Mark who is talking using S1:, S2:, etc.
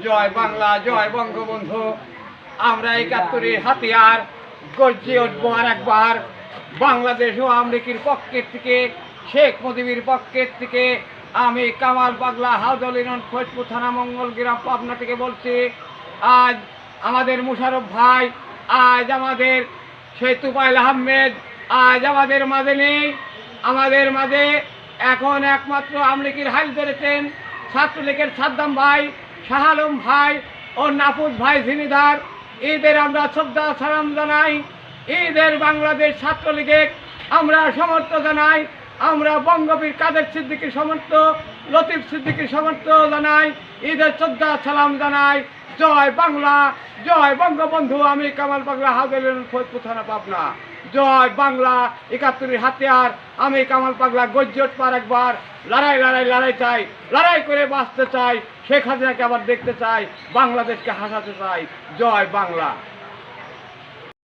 S1: জয় বাংলা, জয় বঙ্গবন্ধু। আমরা ৭১-এর হাতিয়ার গর্জে উঠবো আর একবার। বাংলাদেশ ও আমেরিকার পক্ষের থেকে, শেখ মুজিবের পক্ষের থেকে আমি কামাল পাগলা হাউদল ইউনিয়ন ফরিদপুর থানা মঙ্গলগ্রাম পাবনা থেকে বলছি। আজ আমাদের মুশারফ ভাই, আজ আমাদের সেই তুফাইল আহমেদ আজ আমাদের মাঝে নেই। আমাদের মাঝে এখন একমাত্র আমলিকির হাল ধরেছেন ছাত্রলীগের সাদ্দাম ভাই, শাহ আলম ভাই ও নাফুজ ভাই জিমিদার। ঈদের আমরা শ্রদ্ধা সালাম জানাই। ঈদের বাংলাদেশ ছাত্রলীগের আমরা সমর্থ জানাই। আমরা বঙ্গবীর কাদের সিদ্দিকীর সমর্থ, লতিফ সিদ্দিকীর সমর্থ জানাই। ঈদের শ্রদ্ধা সালাম জানাই। জয় বাংলা, জয় বঙ্গবন্ধু। আমি কামাল পাগলা হাউদল ফরিদপুর থানা পাবনা। জয় বাংলা, ৭১-এর হাতিয়ার। আমি কামাল পাগলা গর্জে পার একবার। লড়াই লড়াই লড়াই চাই, লড়াই করে বাঁচতে চাই। শেখ হাসিনাকে আবার দেখতে চাই, বাংলাদেশকে হাসাতে চাই। জয় বাংলা।